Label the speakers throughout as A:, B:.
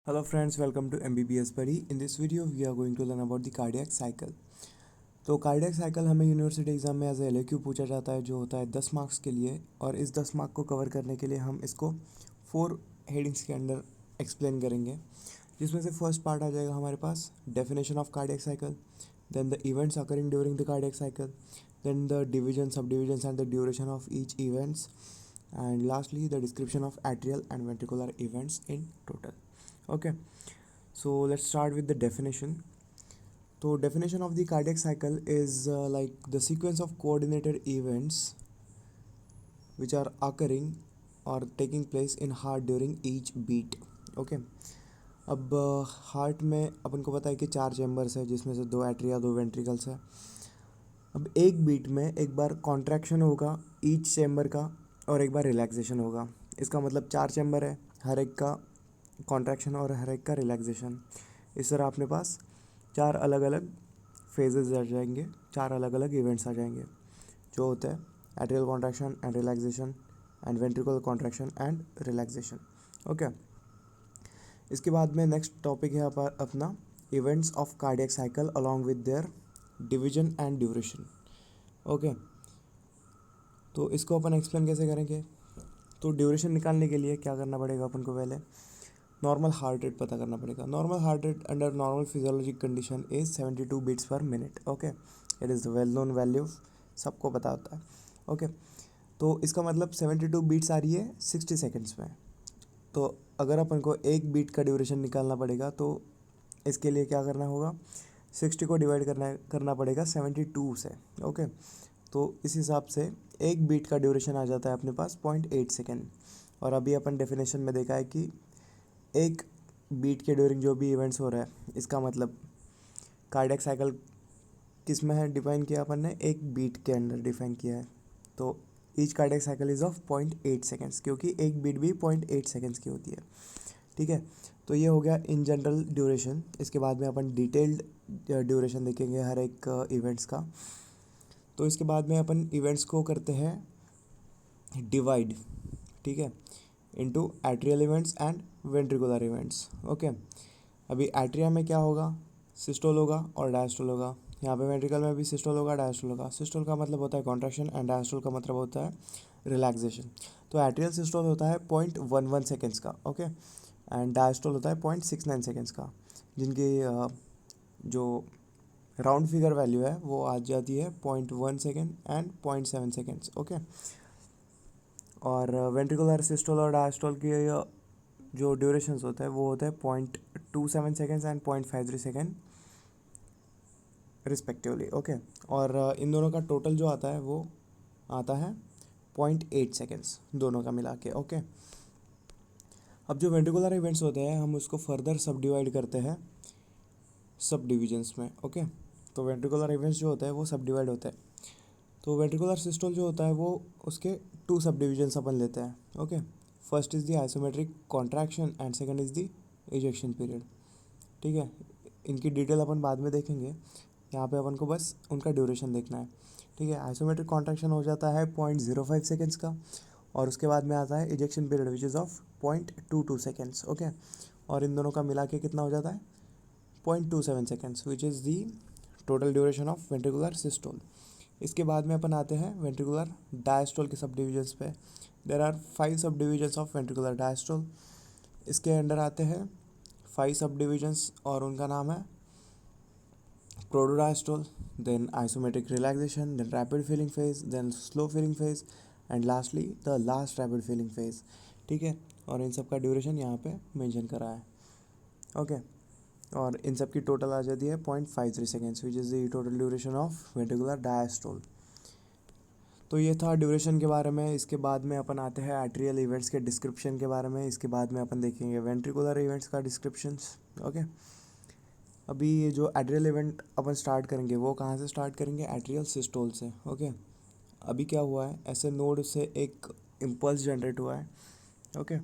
A: Hello friends, welcome to MBBS Buddy. In this video, we are going to learn about the cardiac cycle. तो cardiac cycle हमें university exam में as a LAQ पूछा जाता है, जो होता है 10 मार्क्स के लिए। और इस 10 मार्क को कवर करने के लिए हम इसको 4 हेडिंग्स के अंदर एक्सप्लेन करेंगे, जिसमें से फर्स्ट पार्ट आ जाएगा हमारे पास definition of cardiac cycle, then the events occurring during the cardiac cycle, then the division subdivisions and the duration of each events, and lastly the description of atrial and ventricular events in total. Okay, so let's start with the definition. So definition of the cardiac cycle is like the sequence of coordinated events which are occurring or taking place in heart during each beat. Okay, अब heart में अपन को पता है कि 4 chambers है, जिसमें से 2 atria 2 ventricles है। अब एक बीट में एक बार कॉन्ट्रैक्शन होगा ईच चैम्बर का और एक बार रिलैक्सेशन होगा। इसका मतलब 4 चैम्बर है, हर एक का कॉन्ट्रैक्शन और हर एक का रिलैक्सेशन। इस तरह अपने पास 4 अलग अलग फेजेस आ जाएंगे, 4 अलग अलग इवेंट्स आ जाएंगे, जो होते हैं atrial contraction and relaxation and ventricular contraction and relaxation. Okay, इसके बाद में नेक्स्ट टॉपिक है अपना events of cardiac cycle along with their division and duration. Okay, तो इसको अपन एक्सप्लेन कैसे करेंगे। तो ड्यूरेशन निकालने के लिए क्या करना पड़ेगा अपन को, पहले नॉर्मल हार्ट रेट पता करना पड़ेगा। Normal heart rate under normal physiologic condition is 72 beats per minute. Okay, it is the well known value, सबको पता होता है। ओके, तो इसका मतलब 72 बीट्स आ रही है 60 सेकेंड्स में। तो अगर अपन को एक बीट का ड्यूरेशन निकालना पड़ेगा, तो इसके लिए क्या करना होगा, 60 को डिवाइड करना पड़ेगा 72 से। ओके, तो इस हिसाब से एक बीट का ड्यूरेशन आ जाता है अपने पास 0.8 सेकेंड। और अभी अपन डेफिनेशन में देखा है कि एक बीट के ड्यूरिंग जो भी इवेंट्स हो रहा है, इसका मतलब कार्डियक साइकिल किस में है डिफाइन किया अपन ने, एक बीट के अंदर डिफाइन किया है। तो each cardiac cycle is of 0.8 seconds, क्योंकि एक बीट भी 0.8 सेकेंड्स की होती है। ठीक है, तो ये हो गया इन जनरल ड्यूरेशन। इसके बाद में अपन डिटेल्ड ड्यूरेशन देखेंगे हर एक इवेंट्स का। तो इसके बाद में अपन इवेंट्स को करते हैं डिवाइड, ठीक है, into atrial events and ventricular events. Okay, अभी एट्रिया में क्या होगा, सिस्टोल होगा और डायस्टोल होगा। यहाँ पे वेंट्रिकल में भी सिस्टोल होगा डायस्टोल होगा। सिस्टोल का मतलब होता है कॉन्ट्रैक्शन एंड डायस्टोल का मतलब होता है रिलैक्सेशन। तो एट्रियल सिस्टोल होता है 0.11 सेकेंड्स का। ओके, एंड डायस्टोल होता है 0.69 सेकेंड्स का, जिनकी जो राउंड फिगर वैल्यू है वो आ जाती है 0.1 सेकेंड एंड 0.7 सेकेंड्स। ओके, और वेंट्रिकुलर सिस्टोल और डायस्टोल की जो ड्यूरेशंस होता है वो होता है 0.27 seconds and 0.53 second respectively. Okay, और इन दोनों का टोटल जो आता है वो आता है 0.8 सेकेंड्स दोनों का मिला के। ओके, अब जो वेंट्रिकुलर इवेंट्स होते हैं हम उसको फर्दर सब डिवाइड करते हैं सब डिविजन्स में। ओके, तो वेंट्रिकुलर इवेंट्स जो होता है वो सब डिवाइड होते हैं। तो वेंट्रिकुलर सिस्टोल जो होता है वो उसके 2 सब डिविजन्स अपन लेते हैं। Okay, first is the isometric contraction and second is the ejection period. ठीक है, इनकी डिटेल अपन बाद में देखेंगे, यहाँ पे अपन को बस उनका ड्यूरेशन देखना है। ठीक है, आइसोमेट्रिक कॉन्ट्रैक्शन हो जाता है 0.05 सेकेंड्स का, और उसके बाद में आता है ejection period which is of 0.22 seconds. Okay, और इन दोनों का मिला के कितना हो जाता है 0.27 seconds, which is the total duration of ventricular systole. इसके बाद में अपन आते हैं वेंट्रिकुलर डायस्टोल के सब डिविजन्स पे। देर are 5 subdivisions of ventricular diastole. इसके अंडर आते हैं 5 सब डिविजन्स और उनका नाम है protodiastole, then isometric relaxation, then rapid filling phase, then slow filling phase, and lastly the last rapid filling phase. ठीक है, और इन सब का ड्यूरेशन यहाँ पे मेंशन करा है। ओके, और इन सब की टोटल आ जाती है 0.53 seconds, which is the total duration of ventricular diastole. तो ये था ड्यूरेशन के बारे में। इसके बाद में अपन आते हैं एट्रियल इवेंट्स के डिस्क्रिप्शन के बारे में। इसके बाद में अपन देखेंगे वेंट्रिकुलर इवेंट्स का डिस्क्रिप्शंस। ओके, अभी ये जो एट्रियल इवेंट अपन स्टार्ट करेंगे वो कहाँ से स्टार्ट करेंगे, एट्रियल सिस्टोल से। ओके, अभी क्या हुआ है, ऐसे नोड से एक इम्पल्स जनरेट हुआ है। ओके,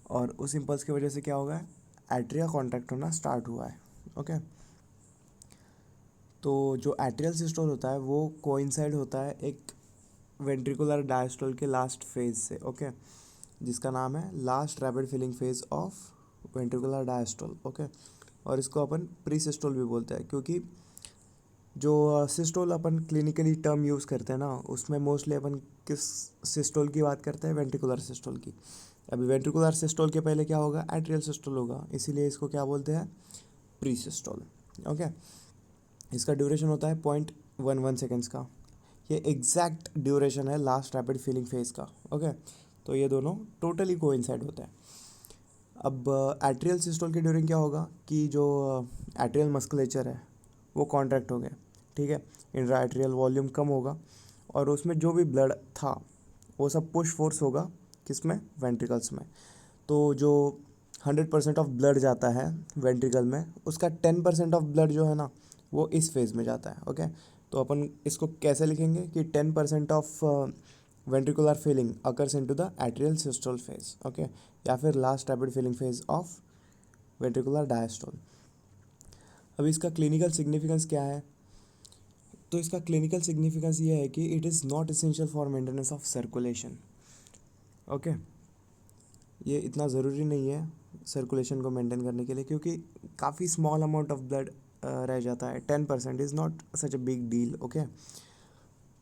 A: और उस इम्पल्स की वजह से क्या होगा, एट्रिया कॉन्ट्रैक्ट होना स्टार्ट हुआ है। ओके, तो जो एट्रियल सिस्टोल होता है वो कोइंसाइड होता है एक वेंट्रिकुलर डायस्टोल के लास्ट फेज से। ओके, जिसका नाम है last rapid filling phase of ventricular diastole, okay. और इसको अपन प्री सिस्टोल भी बोलते हैं, क्योंकि जो सिस्टोल अपन क्लिनिकली टर्म यूज़ करते हैं ना, उसमें मोस्टली अपन किस सिस्टोल की बात करते हैं, वेंट्रिकुलर सिस्टोल की। अभी वेंट्रिकुलर सिस्टोल के पहले क्या होगा, एट्रियल सिस्टोल होगा, इसीलिए इसको क्या बोलते हैं, प्री सिस्टोल, ओके। इसका ड्यूरेशन होता है 0.11 सेकेंड्स का। ये एग्जैक्ट ड्यूरेशन है लास्ट रैपिड फीलिंग फेज का, ओके। तो ये दोनों टोटली कोइंसाइड होते हैं। अब एट्रियल सिस्टोल के ड्यूरिंग क्या होगा कि जो एट्रियल मस्कुलेचर है वो कॉन्ट्रैक्ट हो गया, ठीक है। इंट्रा एट्रियल वॉल्यूम कम होगा और उसमें जो भी ब्लड था वो सब पुश फोर्स होगा किस में, वेंट्रिकल्स में। तो जो 100% ऑफ ब्लड जाता है वेंट्रिकल में, उसका 10% ऑफ ब्लड जो है ना वो इस फेज़ में जाता है, ओके। तो अपन इसको कैसे लिखेंगे कि 10% of ventricular feeling occurs into the atrial systole phase, okay, या फिर last rapid filling phase of ventricular diastole. अभी इसका क्लिनिकल सिग्निफिकेंस क्या है, तो इसका क्लिनिकल सिग्निफिकेंस ये है कि it is not essential for maintenance of circulation, okay. ये इतना ज़रूरी नहीं है सर्कुलेशन को मेंटेन करने के लिए, क्योंकि काफ़ी स्मॉल अमाउंट ऑफ ब्लड रह जाता है। 10% is not such a big deal, okay.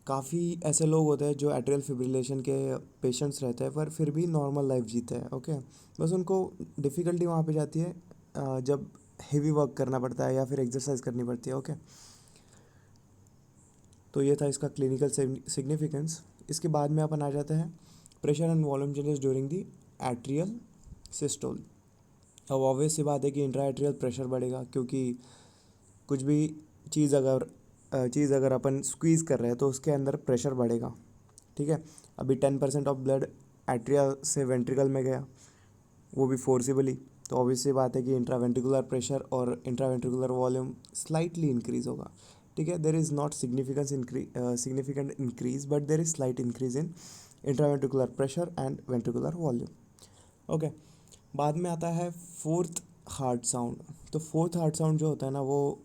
A: काफ़ी ऐसे लोग होते हैं जो एट्रियल फिब्रिलेशन के पेशेंट्स रहते हैं पर फिर भी नॉर्मल लाइफ जीते हैं, ओके। बस उनको डिफ़िकल्टी वहाँ पे जाती है जब हेवी वर्क करना पड़ता है या फिर एक्सरसाइज करनी पड़ती है, ओके। तो ये था इसका क्लिनिकल सिग्निफिकेंस। इसके बाद में अपन आ जाते हैं pressure and volume changes during the atrial systole. अब ऑब्वियस सी बात है कि इंट्रा एट्रियल प्रेशर बढ़ेगा, क्योंकि कुछ भी चीज़ अगर अपन स्क्वीज़ कर रहे हैं तो उसके अंदर प्रेशर बढ़ेगा, ठीक है। अभी 10% ऑफ ब्लड एट्रिया से वेंट्रिकल में गया, वो भी फोर्सिबली, तो ऑब्वियस सी बात है कि इंट्रावेंट्रिकुलर प्रेशर और इंट्रावेंट्रिकुलर वॉल्यूम स्लाइटली इंक्रीज होगा, ठीक है। There is not significant increase, but there is slight increase in intraventricular pressure and ventricular volume, okay. बाद में आता है फोर्थ हार्ट साउंड। तो फोर्थ हार्ट साउंड जो होता है ना वो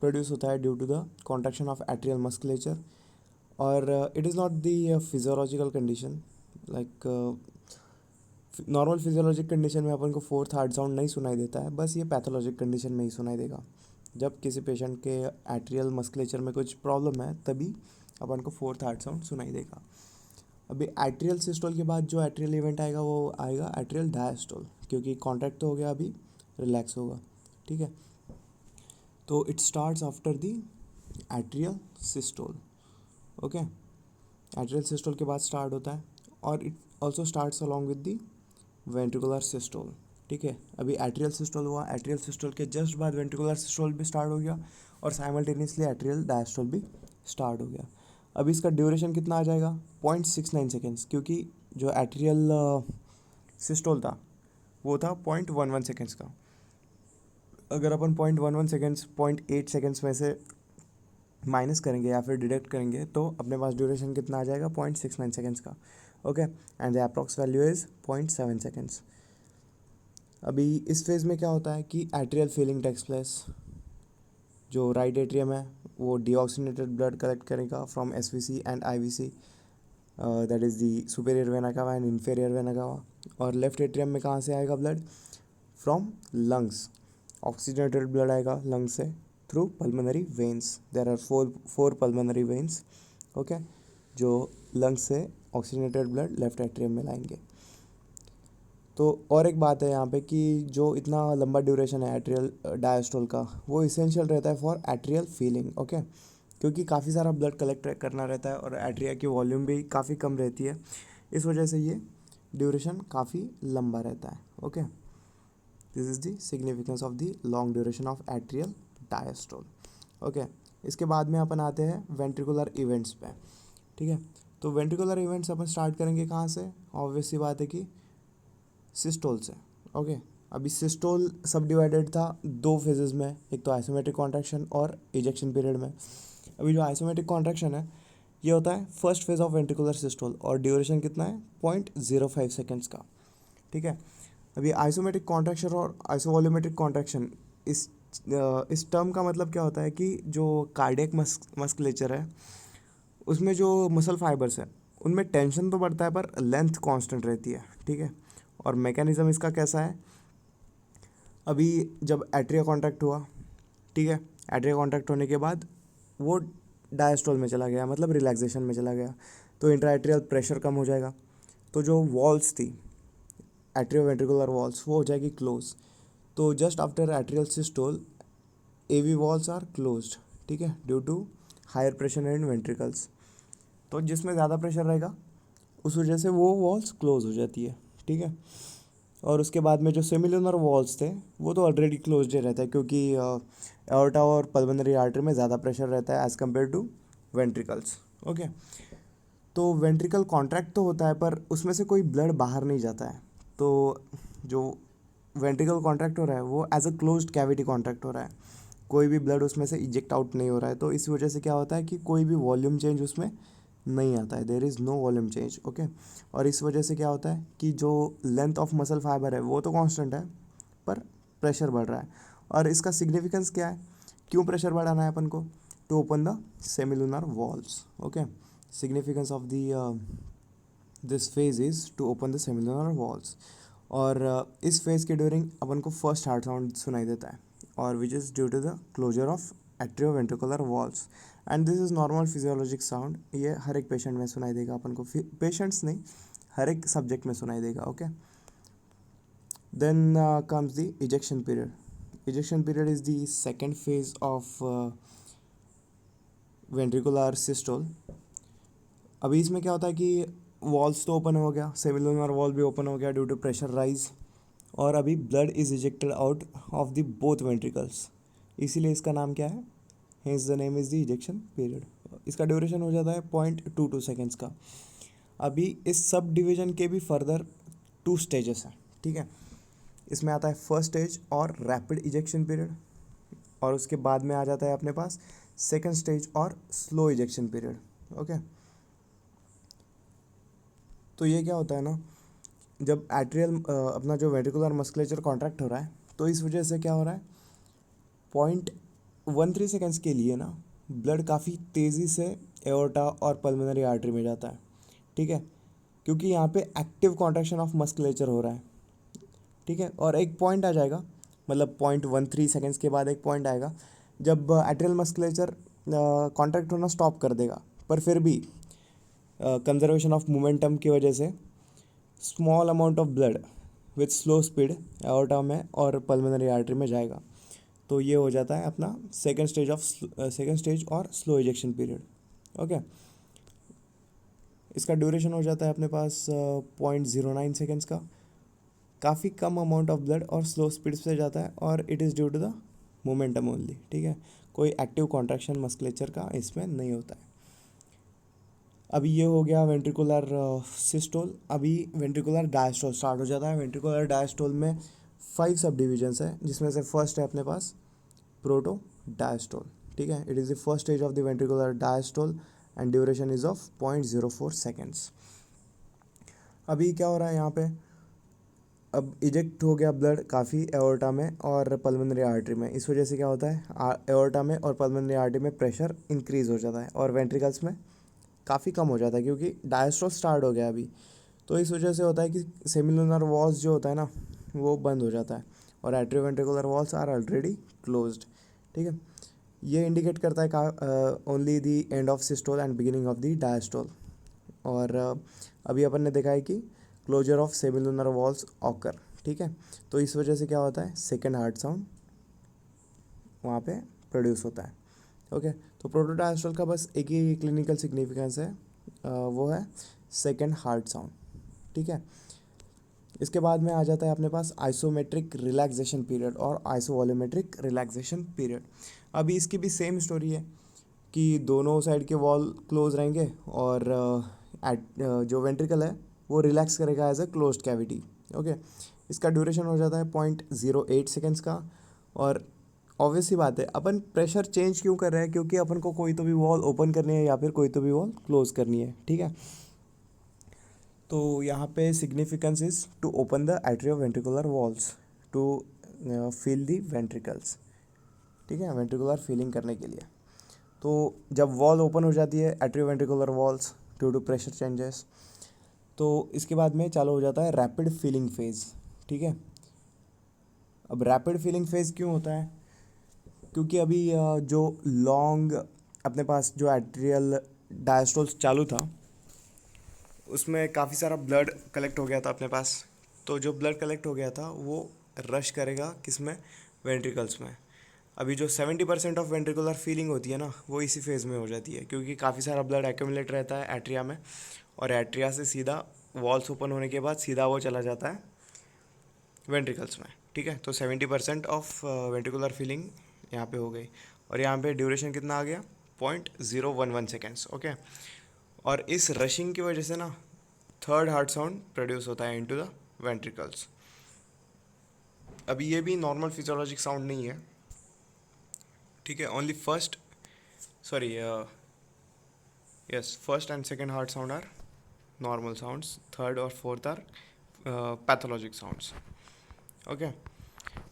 A: प्रोड्यूस होता है due to the contraction of atrial musculature, और it is not the physiological condition. Like normal physiologic condition में अपन को फोर्थ हार्ट साउंड नहीं सुनाई देता है, बस ये पैथोलॉजिक कंडीशन में ही सुनाई देगा। जब किसी पेशेंट के एट्रियल मस्कुलेचर में कुछ प्रॉब्लम है तभी अपन को फोर्थ हार्ट साउंड सुनाई देगा। अभी एट्रियल सिस्टोल के बाद जो एट्रियल इवेंट आएगा वो आएगा एट्रियल डायस्टोल, क्योंकि कॉन्ट्रैक्ट तो हो गया, अभी रिलैक्स होगा, ठीक है। तो it starts after the atrial systole, okay. Atrial systole के बाद स्टार्ट होता है, और it also starts along with the ventricular systole, ठीक है। अभी एट्रियल सिस्टोल हुआ, एट्रियल सिस्टोल के जस्ट बाद वेंट्रिकुलर सिस्टोल भी स्टार्ट हो गया, और साइमल्टेनियसली एट्रियल डायस्टोल भी स्टार्ट हो गया। अभी इसका ड्यूरेशन कितना आ जाएगा, 0.69 सेकेंड्स, क्योंकि जो एट्रियल सिस्टोल था वो था 0.11 सेकेंड्स का। अगर अपन 0.11 सेकेंड्स 0.8 सेकेंड्स में से माइनस करेंगे या फिर डिडक्ट करेंगे तो अपने पास ड्यूरेशन कितना आ जाएगा, 0.69 सेकेंड्स का, okay. And the approx value is 0.7 seconds. अभी इस फेज़ में क्या होता है कि एट्रियल फीलिंग टेक्स प्लेस। जो राइट एट्रियम है वो डीऑक्सीनेटेड ब्लड कलेक्ट करेगा from SVC and IVC, that is the superior vena cava and inferior vena cava. और लेफ्ट एट्रियम में कहाँ से आएगा blood, from lungs. Oxygenated blood आएगा लंग्स से through pulmonary veins. There are four pulmonary veins, okay, जो lungs से oxygenated blood left atrium में लाएंगे। तो और एक बात है यहाँ पे कि जो इतना लंबा ड्यूरेशन है एट्रियल डायस्टोल का, वो इसेंशियल रहता है फॉर एट्रियल फीलिंग, ओके, क्योंकि काफ़ी सारा ब्लड कलेक्ट करना रहता है और एट्रिया की वॉल्यूम भी काफ़ी कम रहती है, इस वजह से ये ड्यूरेशन काफ़ी लंबा रहता है, okay. This is the significance of the long duration of atrial diastole, okay. इसके बाद में अपन आते हैं वेंट्रिकुलर इवेंट्स पे, ठीक है। तो वेंट्रिकुलर इवेंट्स अपन स्टार्ट करेंगे कहाँ से, ऑब्वियस सी बात है कि सिस्टोल से, ओके। अभी सिस्टोल सब डिवाइडेड था दो फेजेस में, एक तो आइसोमेट्रिक कॉन्ट्रैक्शन और इजेक्शन पीरियड में। अभी जो आइसोमेट्रिक कॉन्ट्रैक्शन है ये होता है first phase of ventricular systole, और ड्यूरेशन कितना है, 0.05 सेकेंड्स का, ठीक है। अभी आइसोमेट्रिक कॉन्ट्रैक्शन और आइसोवॉल्यूमेट्रिक कॉन्ट्रैक्शन, इस टर्म का मतलब क्या होता है कि जो कार्डियक मस्कुलेचर है उसमें जो मसल फाइबर्स है उनमें टेंशन तो बढ़ता है पर लेंथ कांस्टेंट रहती है, ठीक है। और मैकेनिज्म इसका कैसा है अभी जब एट्रिया कॉन्ट्रैक्ट हुआ, ठीक है, एट्रिया कॉन्ट्रैक्ट होने के बाद वो डायस्टोल में चला गया, मतलब रिलैक्सेशन में चला गया, तो इंट्राएट्रियल प्रेशर कम हो जाएगा, तो जो वॉल्स थी एट्रियोवेंट्रिकुलर वॉल्स वो हो जाएगी क्लोज। तो just after atrial systole AV valves are closed, ठीक है, due to higher pressure in ventricles. तो जिसमें ज़्यादा प्रेशर रहेगा उस वजह से वो वॉल्स क्लोज हो जाती है, ठीक है। और उसके बाद में जो सेमिलुनर वॉल्स थे वो तो ऑलरेडी क्लोज्ड ही रहता है, क्योंकि एओर्टा और पल्मोनरी आर्टरी में ज़्यादा प्रेशर रहता है as compare to ventricles, okay. तो वेंट्रिकल कॉन्ट्रैक्ट तो होता है पर उसमें से कोई ब्लड बाहर नहीं जाता है, तो जो वेंट्रिकल कॉन्ट्रैक्ट हो रहा है वो as a closed cavity contract हो रहा है, कोई भी ब्लड उसमें से इजेक्ट आउट नहीं हो रहा है। तो इस वजह से क्या होता है कि कोई भी वॉल्यूम चेंज उसमें नहीं आता है, there is no volume change, okay. और इस वजह से क्या होता है कि जो लेंथ ऑफ मसल फाइबर है वो तो कांस्टेंट है, पर प्रेशर बढ़ रहा है। और इसका सिग्निफिकेंस क्या है, क्यों प्रेशर बढ़ाना है अपन को, to open the semilunar valves, okay. Significance of the this phase is to open the semilunar valves. और इस फेज के ड्यूरिंग अपन को फर्स्ट हार्ट साउंड सुनाई देता है, और which is due to the closure of atrioventricular valves, and this is normal physiologic sound. ये हर एक पेशेंट में सुनाई देगा अपन को, पेशेंट्स नहीं, हर एक सब्जेक्ट में सुनाई देगा, okay. Then comes the ejection period. Ejection period is the second phase of ventricular systole. अभी इसमें क्या होता है कि वॉल्स तो ओपन हो गया, सेमिलुनर वॉल भी ओपन हो गया ड्यू टू प्रेशर राइज, और अभी blood is ejected out of the both ventricles, इसीलिए इसका नाम क्या है, hence the name is the ejection period. इसका ड्यूरेशन हो जाता है 0.22 सेकेंड्स का। अभी इस सब डिवीजन के भी फर्दर 2 स्टेजेस हैं, ठीक है। इसमें आता है फर्स्ट स्टेज और रैपिड इजेक्शन पीरियड, और उसके बाद में आ जाता है अपने पास सेकेंड स्टेज और स्लो इजेक्शन पीरियड, ओके। तो ये क्या होता है ना, जब एट्रियल अपना जो वेंट्रिकुलर मस्कुलेचर कॉन्ट्रैक्ट हो रहा है, तो इस वजह से क्या हो रहा है, 0.13 सेकेंड्स के लिए ना ब्लड काफ़ी तेज़ी से एओर्टा और पल्मोनरी आर्टरी में जाता है, ठीक है, क्योंकि यहाँ पे एक्टिव कॉन्ट्रैक्शन ऑफ मस्कुलेचर हो रहा है, ठीक है। और एक पॉइंट आ जाएगा, मतलब 0.13 सेकेंड्स के बाद एक पॉइंट आएगा जब एट्रियल मस्कुलेचर कॉन्ट्रैक्ट होना स्टॉप कर देगा, पर फिर भी कंजर्वेशन ऑफ मोमेंटम की वजह से small amount of blood with slow speed aorta में और पल्मोनरी आर्टरी में जाएगा। तो ये हो जाता है अपना सेकेंड स्टेज और स्लो इजेक्शन पीरियड, ओके। इसका ड्यूरेशन हो जाता है अपने पास 0.09 सेकेंड्स का, काफ़ी कम अमाउंट ऑफ ब्लड और स्लो स्पीड से जाता है, और it is due to the momentum only, ठीक है, कोई एक्टिव कॉन्ट्रैक्शन मस्कुलेचर का इसमें नहीं होता है। अभी ये हो गया वेंट्रिकुलर सिस्टोल। अभी वेंट्रिकुलर डायस्टोल स्टार्ट हो जाता है। वेंट्रिकुलर डायस्टोल में 5 सब डिविजन्स है, जिसमें से फर्स्ट है अपने पास प्रोटो डायस्टोल, ठीक है। It is the first stage of the ventricular diastole and duration is of 0.04 seconds. अभी क्या हो रहा है यहाँ पे, अब इजेक्ट हो गया ब्लड काफ़ी एओर्टा में और पल्मोनरी आर्टरी में, इस वजह से क्या होता है, एओर्टा में और पल्मोनरी आर्टरी में प्रेशर इंक्रीज़ हो जाता है, और वेंट्रिकल्स में काफ़ी कम हो जाता है, क्योंकि डायस्ट्रोल स्टार्ट हो गया अभी। तो इस वजह से होता है कि सेमिलुनर वॉल्स जो होता है ना वो बंद हो जाता है, और atrioventricular valves are already closed, ठीक है। ये इंडिकेट करता है only the end of systole and beginning of the diastole. और अभी अपन ने देखा है कि closure of semilunar valves occur, ठीक है। तो इस वजह से क्या होता है, सेकेंड हार्ट साउंड वहाँ पे प्रोड्यूस होता है, ओके। तो प्रोटोडायस्टोल का बस एक ही क्लिनिकल सिग्निफिकेंस है, वो है सेकेंड हार्ट साउंड, ठीक है। इसके बाद में आ जाता है अपने पास आइसोमेट्रिक रिलैक्सेशन पीरियड और आइसोवॉल्यूमेट्रिक रिलैक्सेशन पीरियड। अभी इसकी भी सेम स्टोरी है कि दोनों साइड के वॉल क्लोज रहेंगे, और जो वेंट्रिकल है वो रिलैक्स करेगा as a closed cavity, okay. इसका ड्यूरेशन हो जाता है 0.08 सेकेंड्स का। और ऑब्वियस सी बात है, अपन प्रेशर चेंज क्यों कर रहे हैं, क्योंकि अपन को कोई तो भी वॉल ओपन करनी है या फिर कोई तो भी वॉल क्लोज करनी है, ठीक है। तो यहाँ पे significance is to open the atrioventricular valves to fill the ventricles, ठीक है, वेंट्रिकुलर फीलिंग करने के लिए। तो जब वॉल ओपन हो जाती है atrioventricular valves due to pressure changes, तो इसके बाद में चालू हो जाता है रैपिड फीलिंग फेज, ठीक है। अब रैपिड फीलिंग फेज़ क्यों होता है? क्योंकि अभी जो लॉन्ग अपने पास जो एट्रियल डायस्टोल चालू था उसमें काफ़ी सारा ब्लड कलेक्ट हो गया था अपने पास। तो जो ब्लड कलेक्ट हो गया था वो रश करेगा किस में, वेंट्रिकल्स में। अभी जो 70% ऑफ वेंट्रिकुलर फीलिंग होती है ना वो इसी फेज़ में हो जाती है, क्योंकि काफ़ी सारा ब्लड एक्यूमुलेट रहता है एट्रिया में, और एट्रिया से सीधा वॉल्स ओपन होने के बाद सीधा वो चला जाता है वेंट्रिकल्स में। ठीक है, तो 70% ऑफ वेंट्रिकुलर फीलिंग यहाँ पे हो गई, और यहाँ पे ड्यूरेशन कितना आ गया, 0.011 सेकेंड्स। ओके, और इस रशिंग की वजह से ना थर्ड हार्ट साउंड प्रोड्यूस होता है इनटू द वेंट्रिकल्स। अभी ये भी नॉर्मल फिजियोलॉजिक साउंड नहीं है, ठीक है, only first sorry yes first and second heart sound are normal sounds, third और fourth are pathologic sounds. Okay,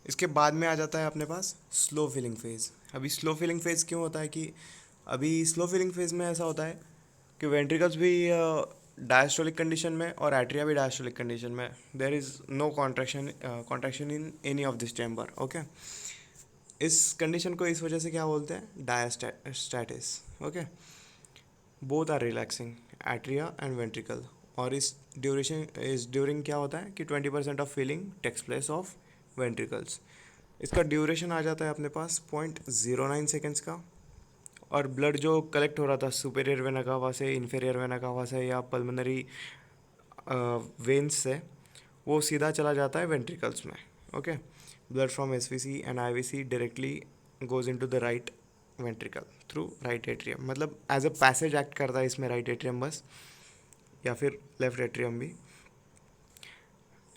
A: इसके बाद में आ जाता है अपने पास स्लो फीलिंग फेज़। अभी स्लो फीलिंग फेज़ क्यों होता है कि अभी स्लो फीलिंग फेज़ में ऐसा होता है कि वेंट्रिकल्स भी डायस्टोलिक कंडीशन में और एट्रिया भी डायस्टोलिक कंडीशन में, there is no contraction in any of this chamber. Okay, इस कंडीशन को इस वजह से क्या बोलते हैं, diastasis. Okay, both are relaxing, atria and ventricle. और इस ड्यूरिंग क्या होता है कि 20% of filling takes place of ventricles. इसका ड्यूरेशन आ जाता है अपने पास 0.09 सेकेंड्स का, और ब्लड जो कलेक्ट हो रहा था सुपेरियर वेना कावा से, इन्फेरियर वेना कावा से या पल्मोनरी वेन्स से, वो सीधा चला जाता है वेंट्रिकल्स में। Okay, blood from SVC and IVC directly goes into the right ventricle through right atrium, मतलब एज अ पैसेज एक्ट करता है इसमें राइट एट्रियम बस, या फिर लेफ्ट एट्रियम भी।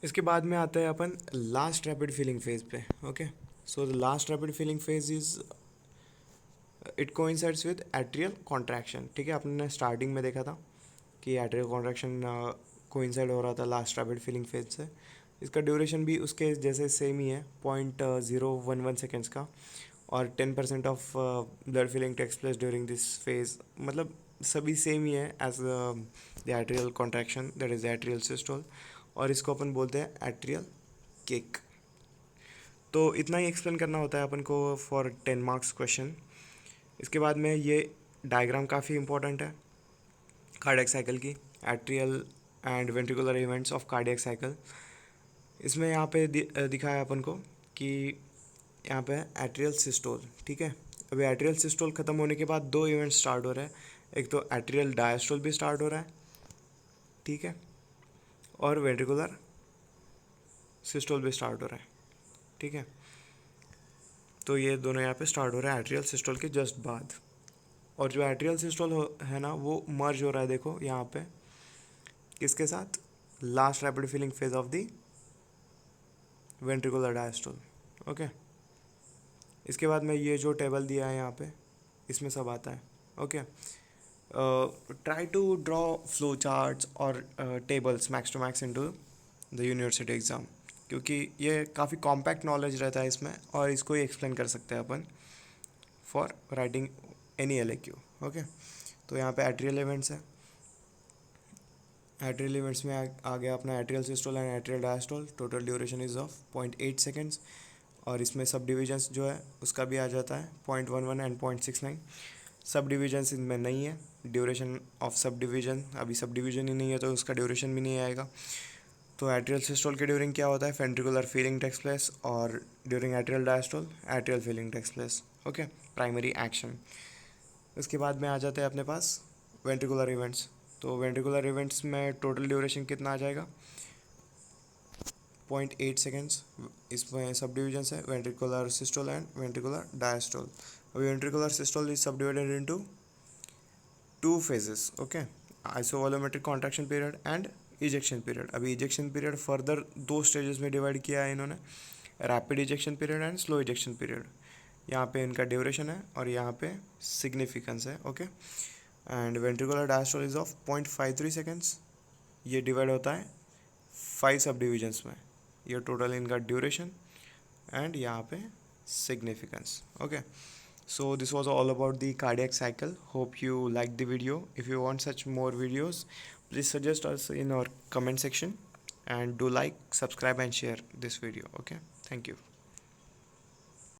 A: इसके बाद में आते हैं अपन लास्ट रैपिड फीलिंग फेज पे। Okay, so the last rapid filling phase is it coincides with atrial contraction. ठीक है, आपने स्टार्टिंग में देखा था कि एट्रियल कॉन्ट्रैक्शन कोइंसाइड हो रहा था लास्ट रैपिड फीलिंग फेज से। इसका ड्यूरेशन भी उसके जैसे सेम ही है, 0.011 सेकेंड्स का, और 10% of blood filling takes place during this phase, मतलब सभी सेम ही है as the atrial contraction, that is atrial systole, और इसको अपन बोलते हैं एट्रियल किक। तो इतना ही एक्सप्लेन करना होता है अपन को फॉर 10 मार्क्स क्वेश्चन। इसके बाद में ये डायग्राम काफ़ी इंपॉर्टेंट है कार्डियक साइकिल की, atrial and ventricular events of cardiac cycle. इसमें यहाँ पे दिखाया अपन को कि यहाँ पे एट्रियल सिस्टोल। ठीक है, अभी एट्रियल सिस्टोल ख़त्म होने के बाद दो इवेंट्स स्टार्ट हो रहे हैं, एक तो एट्रियल डायस्टोल भी स्टार्ट हो रहा है, ठीक है, और वेंट्रिकुलर सिस्टोल भी स्टार्ट हो रहा है। ठीक है, तो ये दोनों यहाँ पे स्टार्ट हो रहा है एट्रियल सिस्टोल के जस्ट बाद, और जो एट्रियल सिस्टोल है ना वो मर्ज हो रहा है, देखो यहाँ पे किसके साथ, last rapid filling phase of the ventricular diastole. Okay, इसके बाद में ये जो टेबल दिया है यहाँ पे इसमें सब आता है। Okay, try to draw flow charts और tables max to max into the university exam, क्योंकि ये काफ़ी कॉम्पैक्ट नॉलेज रहता है इसमें, और इसको ही एक्सप्लेन कर सकते हैं अपन for writing any LAQ। Okay, तो यहाँ पे एट्रियल इवेंट्स है, एट्रियल इवेंट्स में आ गया अपना atrial systole and atrial diastole, total duration is of 0.8 seconds, और इसमें सब डिविजन्स जो है उसका भी आ जाता है 0.11 एंड 0.69। सब डिविजन्स इनमें नहीं है, ड्यूरेशन ऑफ सब डिवीजन, अभी सब डिवीजन ही नहीं है तो उसका ड्यूरेशन भी नहीं आएगा। तो एट्रियल सिस्टोल के ड्यूरिंग क्या होता है, वेंट्रिकुलर फीलिंग टेक्स प्लेस, और during atrial diastole atrial filling takes place. Okay, primary action. उसके बाद में आ जाते हैं अपने पास वेंट्रिकुलर इवेंट्स। तो वेंट्रिकुलर इवेंट्स में टोटल ड्यूरेशन कितना आ जाएगा, 0.8 सेकेंड्स। इसमें सब डिविजन्स है ventricular systole and ventricular diastole. अभी ventricular systole is subdivided into 2 phases। Okay, isovolumetric contraction period and ejection period. अभी इजेक्शन पीरियड फर्दर 2 स्टेजेस में डिवाइड किया है इन्होंने, rapid ejection period and slow ejection period. यहाँ पे इनका duration है और यहाँ पे सिग्निफिकेंस है। Okay, and ventricular diastole is of 0.53 seconds. ये डिवाइड होता है 5 सब डिविजन्स में, ये टोटल इनका ड्यूरेशन एंड यहाँ पे significance. Okay, so this was all about the cardiac cycle. Hope you liked the video. If you want such more videos, please suggest us in our comment section, and do like, subscribe and share this video. Okay, thank you.